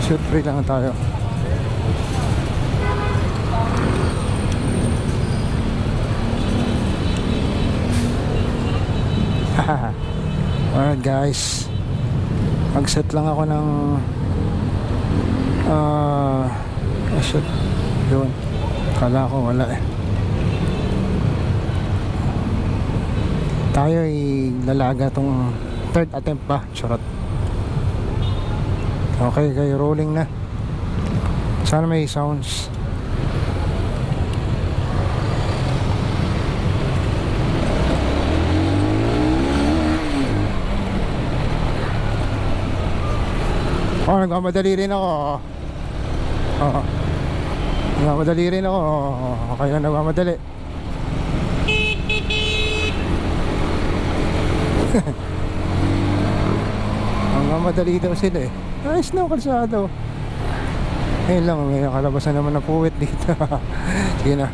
Shoot free lang tayo. Alright guys, mag-set lang ako ng shoot. Yun, kala ko wala eh. Tayo ay lalaga tong third attempt pa. Charot. Okay, kayo rolling na. Sana may sounds. Oh, nagmamadali rin ako. Oo. Nagmamadali rin ako. Okay lang, nagmamadali. Nagmamadali daw sila eh. Ayos na kalsado. Ayun lang, may nakalabasan naman ng puwit dito. Sige na.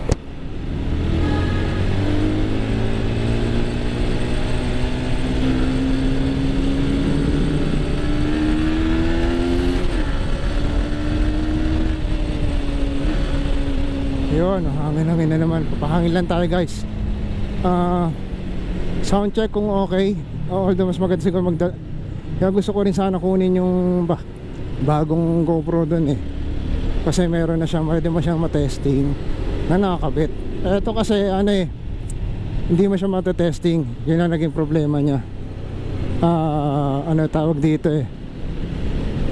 Yun, hangin-hangin na naman. Papahangin lang tayo guys. Sound check kung okay. Although mas maganda siguro kaya gusto ko rin sana kunin yung bagong GoPro dun eh. Kasi meron na siya, pwede mo siyang matesting na nakakabit. Eto kasi ano eh, hindi mo siya matetesting. Yun ang naging problema niya. Ano tawag dito eh,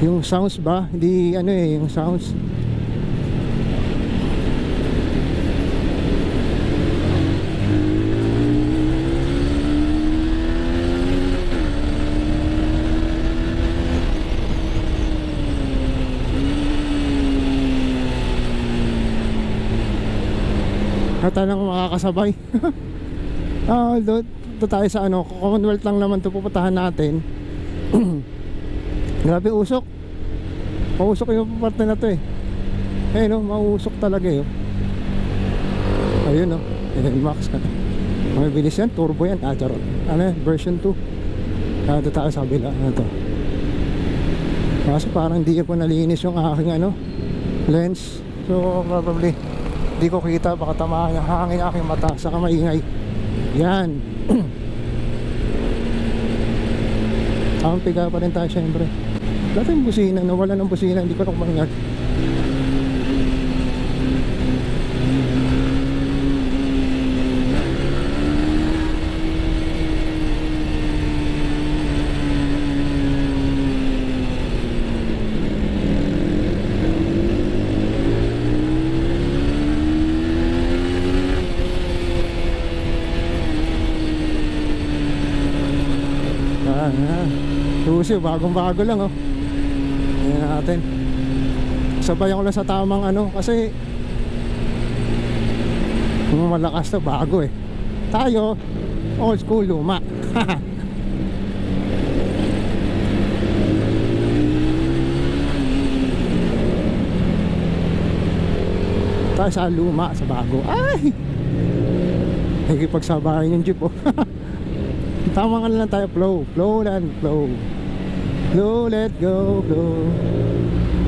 yung sounds ba? Hindi ano eh, yung sounds tanong makakasabay. Doon tayo sa ano, Commonwealth lang naman ito pupuntahan natin. Grabe usok. Mausok yung parte na to eh. Ayun o, mausok talaga eh. Ayun o, Max ka. May bilis yan, turbo yan. Charot. Ano yan, version 2. Doon tayo sa kabila. Ano to? Kasi parang hindi ko nalinis yung aking ano, lens. So probably hindi ko kita, baka tamaan yung hangin aking mata. Saka maingay. Yan. Ang piga pa rin tayo syempre. Dati yung busina, nawala ng busina, hindi ko na kumangat. Susi, bagong bago lang oh. Tingnan natin. Sabayan ko lang sa tamang ano. Kasi kung malakas na bago eh. Tayo old school, luma. Tayo sa luma, sa bago. Ay! Nagipagsabayan yung jeep oh. Tama nga lang tayo, flow. Flow and flow. Flow, let go, flow.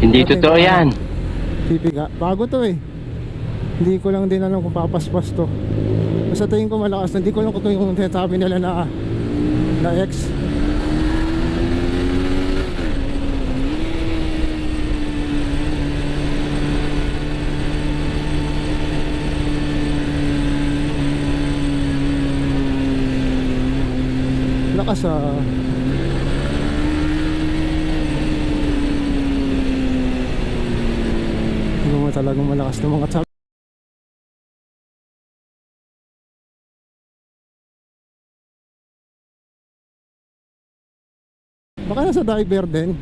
Hindi totoo yan. Pipiga. Bago to eh. Hindi ko lang din alam kung papaspas to. Basta tingin ko malakas. Hindi ko lang kung ito yung sinasabi nila na X. Lakas hindi mo talagang malakas ng mga tsap. Baka nasa driver din,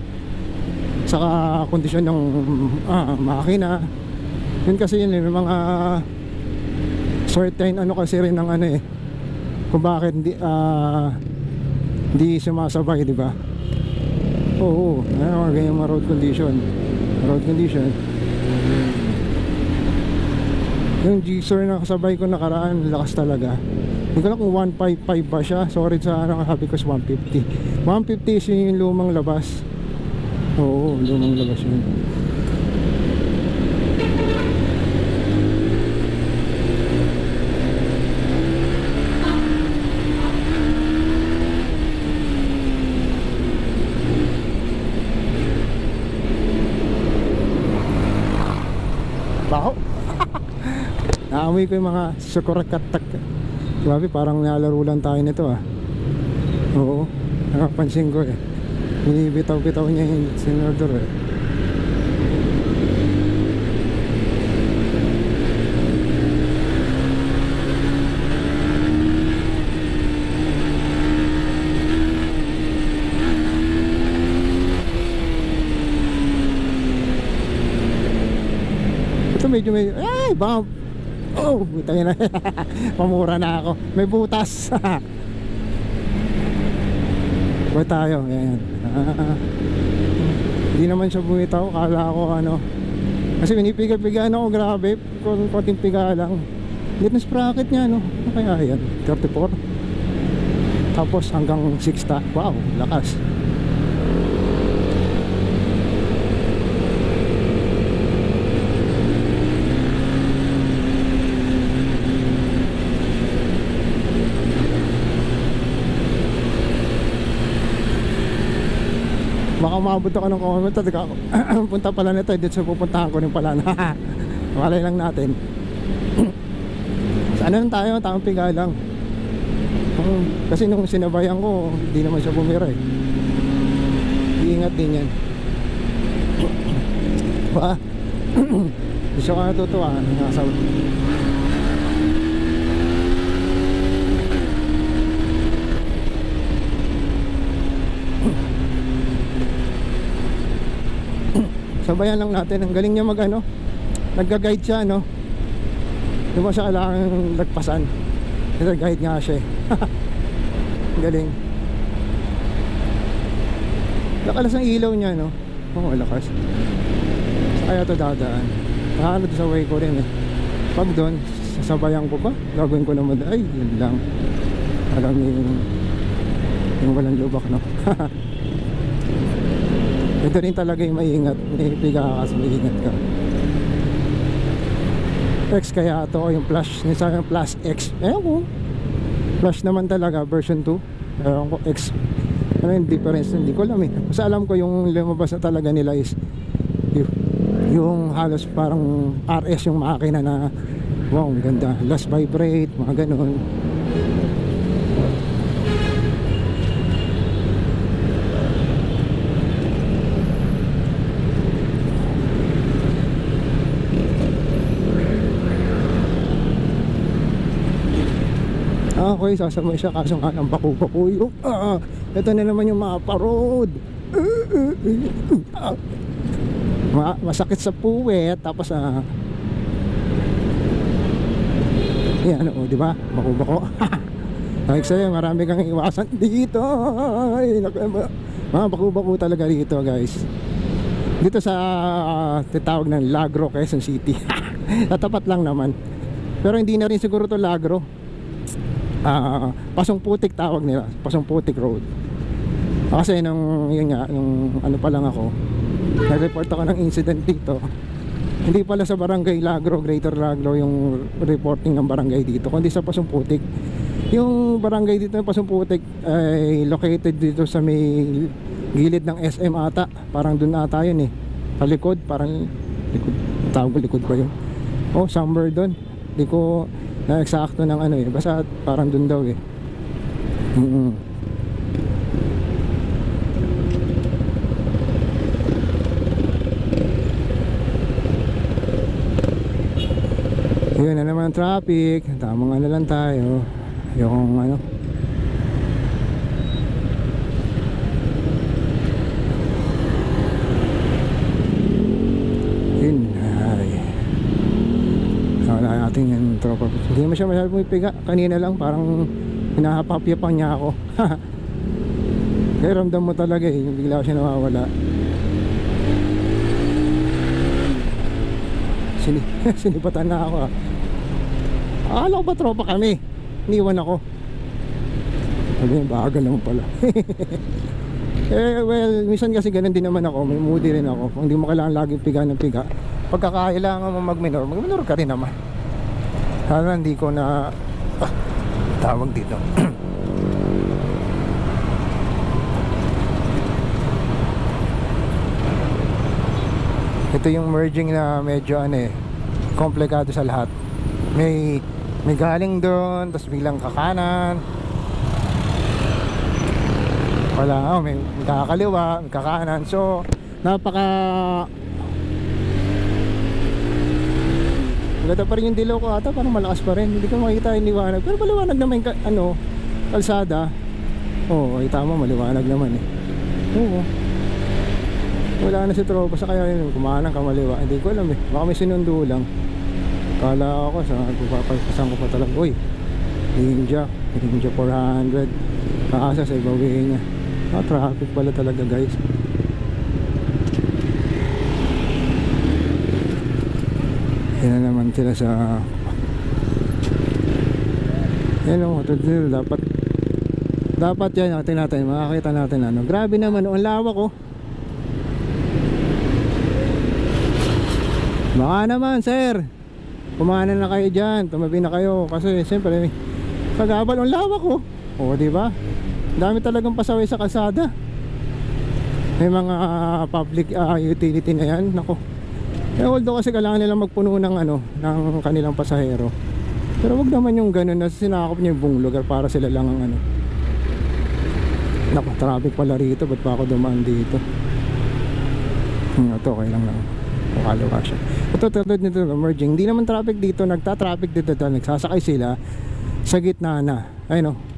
saka kondisyon ng makina. Yun kasi yun yung mga certain ano kasi rin ng ano eh, kung bakit hindi sumasabay, di ba? Oo, ano ganyan mga road condition. Yung G-Sir na kasabay ko nakaraan, lakas talaga. Hindi ko lang kung 155 ba siya. Sorry sa ano, sabi ko is 150. 150 is yung lumang labas. Oo, lumang labas yun. Baho. Naamoy ko yung mga sukurakatak. Grabe, parang nalaro lang tayo nito ah. Oo, nakapansin ko eh. Binibitaw-bitaw niya yung sinodor eh. Ito medyo may... Ay! Bump! Oh! Butay na. Pamura na ako. May butas. Buhay tayo. Ayan. Hindi naman siya bumitaw. Kala ko ano. Kasi pinipiga-pigaan ako. Grabe. Konting piga lang. Litness bracket niya no. Ano kaya yan? 34. Tapos hanggang 60. Wow! Lakas. Baka umabot ako ng comment at punta pala nito dito sa pupuntahan ko rin pala na malay lang natin. Sa ano lang tayo, tamang piga lang. Kasi nung sinabayan ko hindi naman siya bumira eh. Iingat din yan. Ba? Gusto ka natutuwa nasa sabayan lang natin. Ang galing niya mag ano, nagga-guide siya no. Hindi mo siya kailangan lagpasan. Nagga-guide nga siya eh. Galing. Lakalas ang ilaw niya no. Oo, lakas. Sa kaya to dadaan. Ano to sa way ko rin eh. Pag doon, sasabayan ko pa. Gagawin ko naman. Ay, yun lang. Alam yung walang lubak no. Ito rin talaga yung maingat. Piga ka kasi maingat ka. X kaya ito o yung Plus. Minsan yung Plus X. Ewan ko. Plus naman talaga version 2. Ewan ko X. Ano yung difference? Hindi ko alam eh. Kasi alam ko yung lumabas na talaga nila is yung halos parang RS yung makina na wow, ganda. Last vibrate, mga ganun. Okay, sasabay siya kaso nga ng baku-baku yung ito na naman yung mga parod. Masakit sa puwet tapos yan o, di ba? Baku-baku. Like sa'yo, marami kang iwasan dito. Ay, mga baku-baku talaga dito guys. Dito sa titawag ng Lagro, Quezon City. Tatapat lang naman. Pero hindi na rin siguro to Lagro. Pasong Putik tawag nila, Pasong Putik Road. Kasi nung yun nga, yung ano pa lang ako, nag-report ako ng incident dito. Hindi pala sa Barangay Lagro, Greater Lagro yung reporting ng barangay dito, kundi sa Pasong Putik. Yung barangay dito ng Pasong Putik ay located dito sa may gilid ng SM ata. Parang dun ata yun eh, sa likod, parang likod, tawag ko likod ba yun? Oh, somewhere dun. Hindi ko na eksakto ng ano eh, basta parang dun daw eh. Yun na naman traffic, tamang ano lang tayo, yung ano yun ay wala natin yung tropa. Hindi naman siya masyadong pumipiga. Kanina lang parang hinahapapyapan niya ako. Kaya ramdam mo talaga eh, bigla siya nawawala. Sinipatan na ako ah. Akala ko ba tropa kami? Iniwan ako. Sabi niya, bagal naman pala. Well, minsan kasi ganun din naman ako. May moody rin ako. Kung hindi mo kailangan laging piga ng piga, pagkakailangan mo mag-minor ka rin naman. Sana hindi ko na tawag dito. Ito yung merging na medyo komplikado sa lahat. May galing doon, tapos biglang kakanan. Wala, may kakaliwa, may kakanan. So, maganda pa rin yung dilaw ko ata, parang malakas pa rin. Hindi ko makikita yung liwanag. Pero maliwanag naman yung kalsada. Oo, ay tama, maliwanag naman Oo. Wala na si tropa sa kaya yun, kumanan ka maliwa. Hindi ko alam baka may sinundo lang. Kala ako sa papasan ko pa talaga. Uy, Ninja 400. Kaasa sa ibawin niya. Traffic pala talaga guys. Yan na naman sila sa yan o, dapat yan, natin makakita natin grabe naman, ang lawak baka naman sir, kumanan na kayo dyan, tumabi na kayo kasi siyempre pag-abal ang lawak diba? Dami talagang pasaway sa kalsada. May mga public utility na yan. Nako. Although kasi kailangan nilang magpuno ng ng kanilang pasahero. Pero wag naman yung ganun na sinakop niya yung buong lugar para sila lang ang Nako, traffic pala rito. Ba't pa ako dumaan dito? Ito, okay lang lang. Kukalawa siya. Ito, tulad nito, merging. Hindi naman traffic dito. Nagta-traffic dito. Nagsasakay sila sa gitna na. Ayun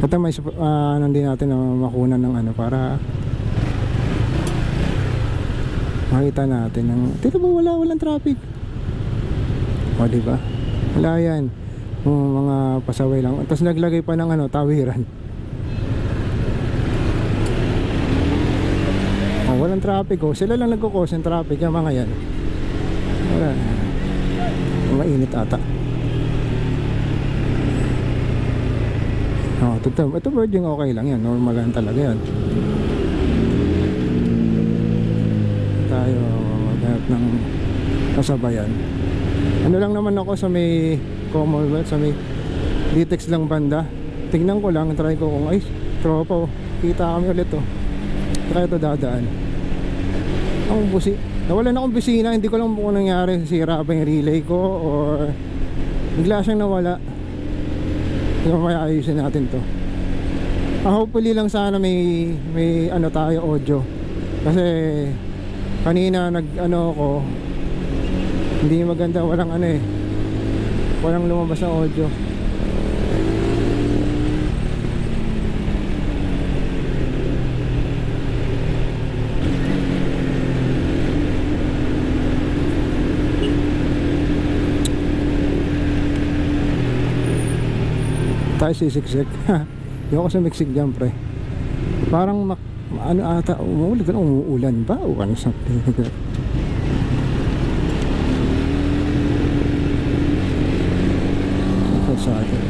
ito may nandun natin na makunan ng para makita natin ng dito ba walang traffic diba wala yan mga pasaway lang tapos naglagay pa ng tawiran walang traffic sila lang nagkukos ng traffic yung mga yan wala mainit ata. Ito merging okay lang yan, normal lang talaga yan. Tayo maghanap ng kasabayan. Lang naman ako sa may Commonwealth, sa may Ditex lang banda. Tingnan ko lang, try ko kung ay tropa kita kami ulit kaya ito dadaan. Nawalan akong busina, hindi ko lang kung nangyari, sira ba yung relay ko or bigla siyang nawala. Mamaya ayusin natin to. Hopefully lang sana may tayo audio. Kasi kanina ko hindi maganda, walang walang lumabas na audio. Tayo sisiksik. Hindi ako sumiksik dyan pre. Parang ata umuulan ba o something. Sa atin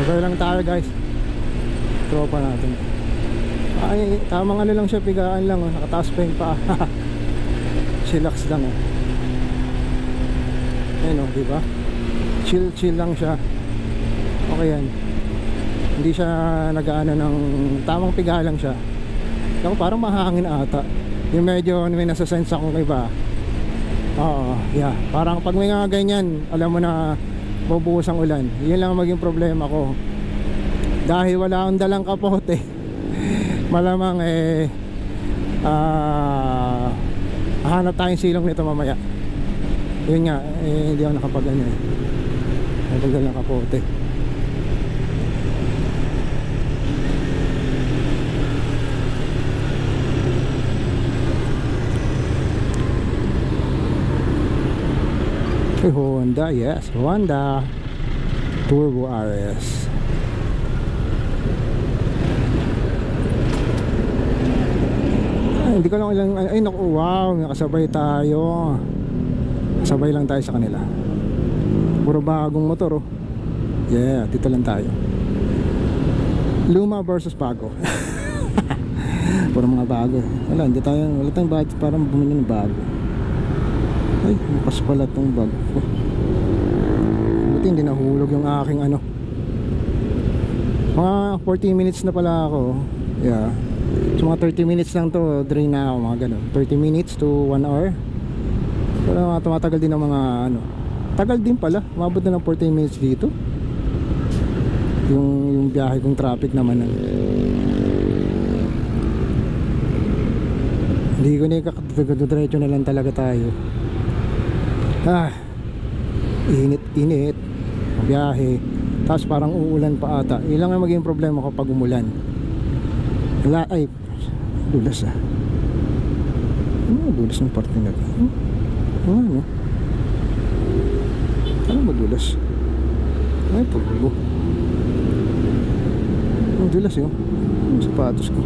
sabay lang tayo guys, tropa natin. Tamang lang siya, pigaan lang nakataas pa yung paa. Chillax lang ayun diba? Chill lang siya. Okay yan. Hindi siya nag-aano ng tamang piga lang siya. Ako parang mahangin ata. Yung medyo may nasa-sense akong iba. Yeah. Parang pag may nga ganyan, alam mo na bubuhos ang ulan. Yun lang maging problema ko. Dahil wala akong dalang kapote. Malamang hanap tayong silong nito mamaya. Yun nga, hindi ako nakapagdala ng kapote. Honda, yes, Honda Turbo RS. Hindi ko lang ilang, ay naku, wow, nakasabay tayo. Sabay lang tayo sa kanila. Puro bagong motor Yeah, dito lang tayo. Luma versus bago. Puro mga bago. Wala tayong budget para bumili ng bago. Ay, bukas pala tong bag ko. Buti hindi nahulog yung aking ano. Mga 40 minutes na pala ako. Yeah. So mga 30 minutes lang to, drain na ako, mga ganun. 30 minutes to 1 hour. Pero tumatagal din ng mga ano. Tagal din pala, umabot na ng 40 minutes dito. Yung biyahe kong traffic naman. Hindi ko na ikakadiretso na lang talaga tayo. Init biyahe, tapos parang uulan pa ata. Ilang ang maging problema kapag umulan. Ay, dulas dulas ng parte na to. Ano madulas? Ay, pagbubo. Ang dulas yun. Yung sapatos ko.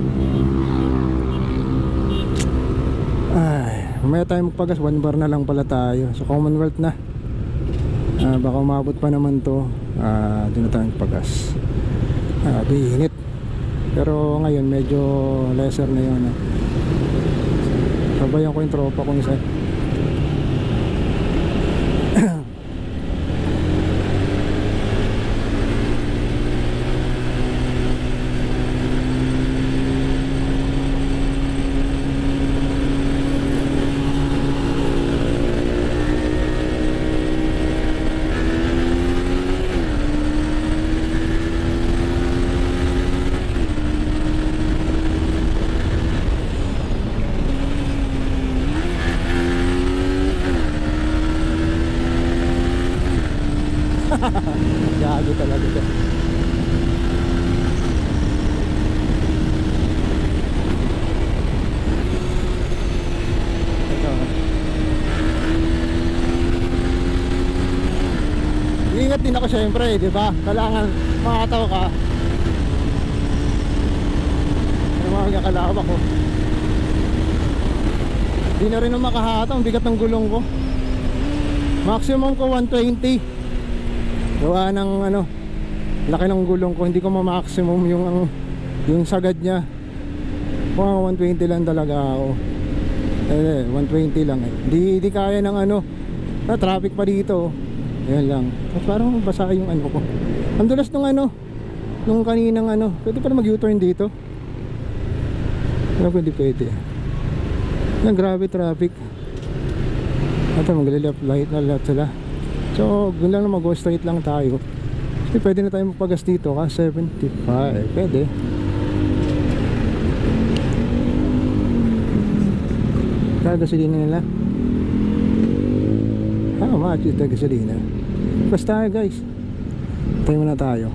Ay, mamaya tayo magpagas. 1 bar na lang pala tayo. Sa Commonwealth na. Baka umabot pa naman to. Doon na tayo magpagas. Init. Pero ngayon medyo lesser na yun. Sabayan ko yung tropa kong isa. Gago talaga ka. Ito. Ingat din ako syempre, di ba? Kailangan makataw ka. Ano mga kalawak ko. Di na rin makahataw, ang bigat ng gulong ko. Maximum ko 120. Gawa ng ano, laki ng gulong ko, hindi ko ma-maximum yung sagad niya. Mga 120 lang talaga ako. 120 lang eh. Di kaya ng ano, traffic pa dito. Ayan lang. At parang basa yung ano ko. Ang dulas nung ano, nung kaninang ano, pwede pa na mag-U-turn dito. Ano pwede. Yan, grabe traffic. Ito, mag-left light na left sila. So, doon lang na mag-go straight lang tayo. Kasi pwede na tayo magpagas dito ka 75. Pwede. Gasolina nila. How much is the gasolina? Basta guys, tayo muna tayo.